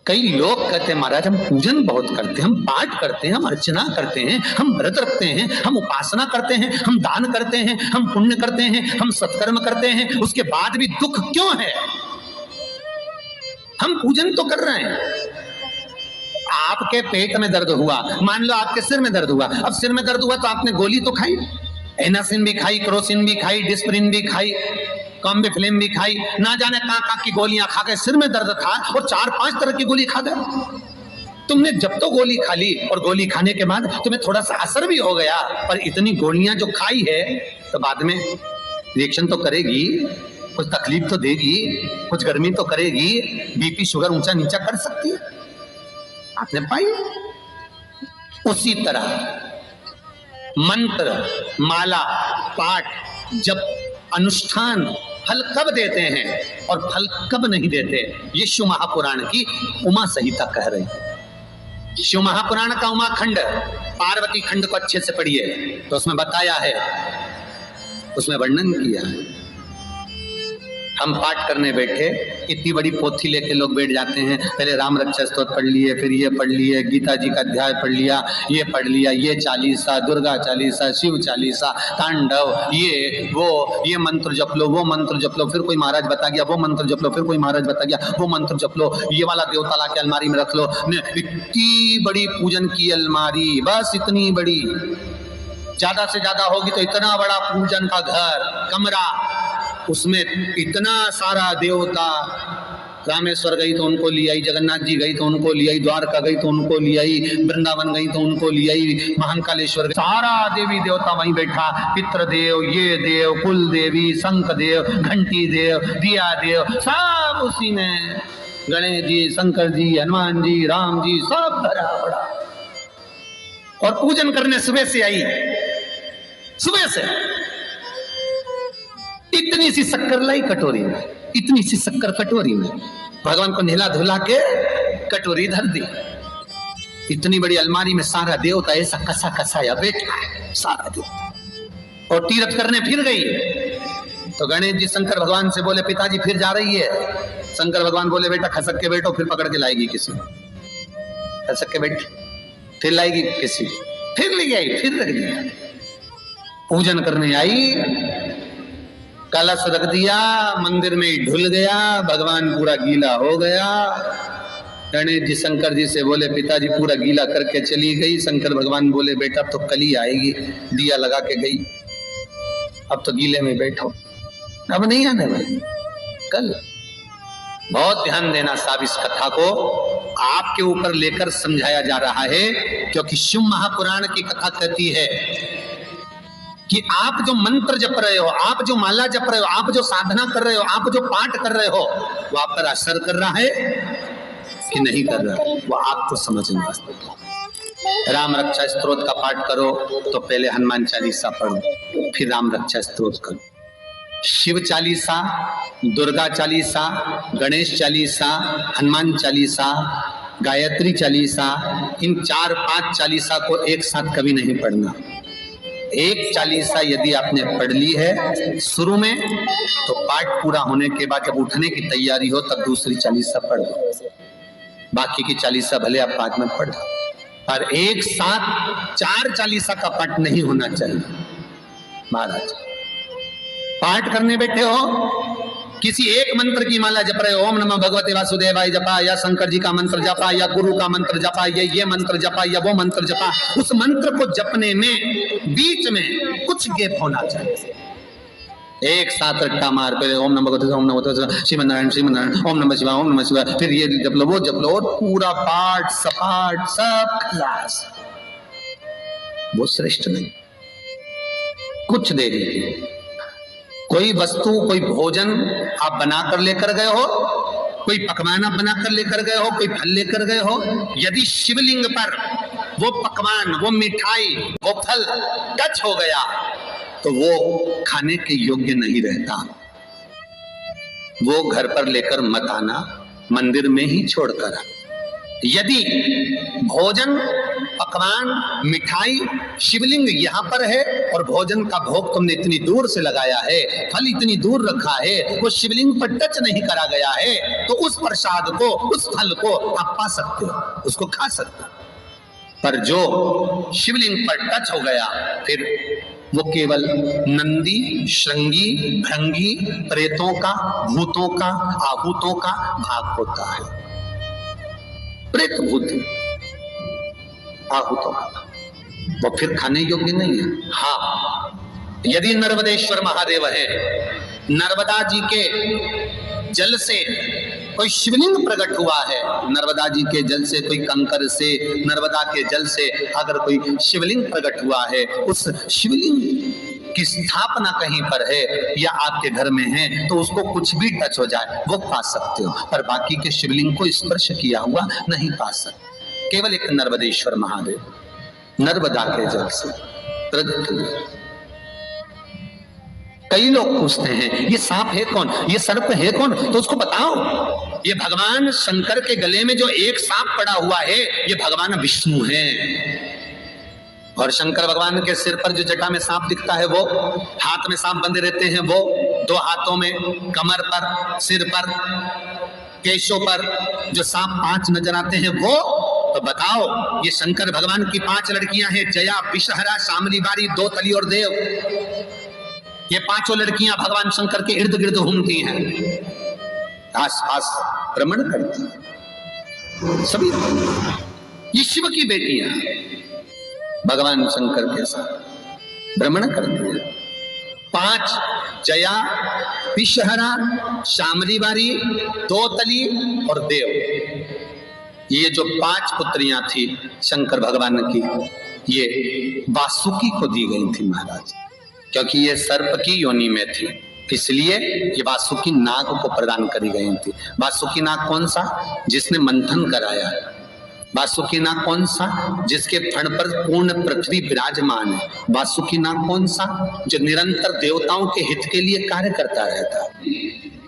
कई लोग कहते हैं महाराज हम पूजन बहुत करते हैं, हम पाठ करते हैं, हम अर्चना करते हैं, हम व्रत रखते हैं, हम उपासना करते हैं, हम दान करते हैं, हम पुण्य करते हैं, हम सत्कर्म करते हैं, उसके बाद भी दुख क्यों है? हम पूजन तो कर रहे हैं। आपके पेट में दर्द हुआ, मान लो आपके सिर में दर्द हुआ, अब सिर में दर्द हुआ तो आपने गोली तो खाई, एनासिन भी खाई, क्रोसिन भी खाई, डिस्प्रिन भी खाई, कॉम्बिफ्लेम भी खाई, ना जाने कहां की गोलियां खा के सिर में दर्द था और 4-5 तरह की गोली खा गए। तुमने जब तो गोली खा ली और गोली खाने के बाद तुम्हें थोड़ा सा असर भी हो गया, पर इतनी गोलियां जो खाई है तो बाद में रिएक्शन तो करेगी, कुछ तकलीफ तो देगी, कुछ गर्मी तो करेगी, बीपी शुगर ऊंचा नीचा कर सकती है, आपने पाई। उसी तरह मंत्र, माला, पाठ, जप, अनुष्ठान फल कब देते हैं और फल कब नहीं देते, ये शिव महापुराण की उमा संहिता कह रही है। शिव महापुराण का उमा खंड, पार्वती खंड को अच्छे से पढ़िए तो उसमें बताया है, उसमें वर्णन किया है। हम पाठ करने बैठे, इतनी बड़ी पोथी लेके लोग बैठ जाते हैं, पहले राम रक्षा स्तोत्र पढ़ लिए, फिर ये पढ़ लिए, गीता जी का अध्याय पढ़ लिया, ये पढ़ लिया, ये चालीसा, दुर्गा चालीसा, शिव चालीसा, तांडव, ये वो, ये मंत्र जप लो, वो मंत्र जप लो, फिर कोई महाराज बता गया, वो मंत्र जप लो, फिर कोई महाराज बता गया, वो मंत्र जप लो, ये वाला देवता ला के अलमारी में रख लो। इतनी बड़ी पूजन की अलमारी, बस इतनी बड़ी, ज्यादा से ज्यादा होगी तो इतना बड़ा पूजन का घर, कमरा, उसमें इतना सारा देवता। रामेश्वर गई तो उनको ले आई, जगन्नाथ जी गई तो उनको ले आई, द्वारका गई तो उनको ले आई, वृंदावन गई तो उनको ले आई, महाकालेश्वर गई, सारा देवी देवता वहीं बैठा, पितृदेव, ये देव, कुल देवी, शंख देव, घंटी देव, दिया देव, सब उसी में, गणेश जी, शंकर जी, हनुमान जी, राम जी, सब भरा पड़ा। और पूजन करने सुबह से आई, सुबह से इतनी सी शक्कर लाई कटोरी में, इतनी सी शक्कर कटोरी में, भगवान को नहला धुला के कटोरी धर दी। इतनी बड़ी अलमारी में सारा देवता ऐसा कसा कसाया बैठा है, सारा देवता। और तीर्थ करने फिर गई तो गणेश जी शंकर भगवान से बोले, पिताजी फिर जा रही है। शंकर भगवान बोले, बेटा खसक के बैठो, फिर पकड़ के लाएगी किसी, खसक के बैठ, फिर लाएगी किसी, फिर ले आई, फिर रख दिया। पूजन करने आई, कलश रख दिया, मंदिर में ढुल गया, भगवान पूरा गीला हो गया। गणेश जी शंकर जी से बोले, पिताजी पूरा गीला करके चली गई। शंकर भगवान बोले, बेटा अब तो कल ही आएगी, दिया लगा के गई, अब तो गीले में बैठो, अब नहीं आने वाली, कल। बहुत ध्यान देना साहब, इस कथा को आपके ऊपर लेकर समझाया जा रहा है, क्योंकि शिव महापुराण की कथा कहती है कि आप जो मंत्र जप रहे हो, आप जो माला जप रहे हो, आप जो साधना कर रहे हो, आप जो पाठ कर रहे हो, वो आप पर असर कर रहा है कि नहीं कर रहा है, वो आपको समझना। राम रक्षा स्तोत्र का पाठ करो तो पहले हनुमान चालीसा पढ़ो, फिर राम रक्षा स्तोत्र करो। शिव चालीसा, दुर्गा चालीसा, गणेश चालीसा, हनुमान चालीसा, गायत्री चालीसा, इन 4-5 चालीसा को एक साथ कभी नहीं पढ़ना। एक चालीसा यदि आपने पढ़ ली है शुरू में, तो पाठ पूरा होने के बाद जब उठने की तैयारी हो तब दूसरी चालीसा पढ़ दो, बाकी की चालीसा भले आप बाद में पढ़ दो, पर एक साथ 4 चालीसा का पाठ नहीं होना चाहिए। महाराज पाठ करने बैठे हो, किसी एक मंत्र की माला जप रहे हो, ओम नमः भगवते वासुदेवाय जपा, या शंकर जी का मंत्र जपा, या गुरु का मंत्र जपा, या ये मंत्र जपा, या वो मंत्र जपा, उस मंत्र को जपने में बीच में कुछ गैप होना चाहिए। एक साथ रट्टा मार पे ओम नमः भगवते, ओम नमः भगवते, श्रीमन्नारायण श्रीमन्नारायण, ओम नमः शिवाय, ओम नमः शिवाय, फिर ये जप लो, वो जप लो, और पूरा पाठ सपाट सब खलास, वो श्रेष्ठ नहीं। कुछ देरी, कोई वस्तु, कोई भोजन आप बनाकर लेकर गए हो, कोई पकवान आप बनाकर लेकर गए हो, कोई फल लेकर गए हो, यदि शिवलिंग पर वो पकवान, वो मिठाई, वो फल टच हो गया तो वो खाने के योग्य नहीं रहता। वो घर पर लेकर मत आना, मंदिर में ही छोड़कर। यदि भोजन, पकवान, मिठाई, शिवलिंग यहाँ पर है और भोजन का भोग तुमने इतनी दूर से लगाया है, फल इतनी दूर रखा है, वो शिवलिंग पर टच नहीं करा गया है, तो उस प्रसाद को, उस फल को आप पा सकते हो, उसको खा सकते हो। पर जो शिवलिंग पर टच हो गया, फिर वो केवल नंदी, श्रृंगी, भृंगी, प्रेतों का, भूतों का, आहूतों का भाग होता है। प्रेत भूत आहूतों का, वो फिर खाने योग्य नहीं है। हाँ, यदि नर्मदेश्वर महादेव है, नर्मदा जी के जल से कोई शिवलिंग प्रकट हुआ है, नर्मदा जी के जल से, कोई कंकर से, नर्मदा के जल से अगर कोई शिवलिंग प्रकट हुआ है, उस शिवलिंग की स्थापना कहीं पर है या आपके घर में है, तो उसको कुछ भी टच हो जाए वो पा सकते हो, पर बाकी के शिवलिंग को स्पर्श किया हुआ नहीं पा सकते। केवल एक नर्मदेश्वर महादेव नर्मदा के जल से प्रकट हुए। कई लोग पूछते हैं ये सांप है कौन, ये सर्प है कौन, तो उसको बताओ, ये भगवान शंकर के गले में जो एक सांप पड़ा हुआ है, ये भगवान विष्णु है। और शंकर भगवान के सिर पर जो जटा में सांप दिखता है, वो हाथ में सांप बंधे रहते हैं, वो दो हाथों में, कमर पर, सिर पर, केशों पर जो सांप 5 नजर आते हैं, वो तो बताओ, ये शंकर भगवान की 5 लड़कियां हैं, जया, विषहरा, शामली बारी, दो तली और देव। ये 5 लड़कियां भगवान शंकर के इर्द गिर्द घूमती हैं, आसपास भ्रमण करती हैं, सभी ये शिव की बेटियां भगवान शंकर के साथ भ्रमण करती हैं। 5 जया, विषहरा, शामली बारी, दो तली और देव, ये जो 5 पुत्रियां थी शंकर भगवान की, ये वासुकी को दी गई थी महाराज, क्योंकि ये सर्प की योनि में थी, इसलिए ये वासुकी नाग को प्रदान करी गई थी। वासुकी नाग कौन सा? जिसने मंथन कराया। वासुकी नाग कौन सा? जिसके फण पर पूर्ण पृथ्वी विराजमान है। वासुकी नाग कौन सा? जो निरंतर देवताओं के हित के लिए कार्य करता रहता है।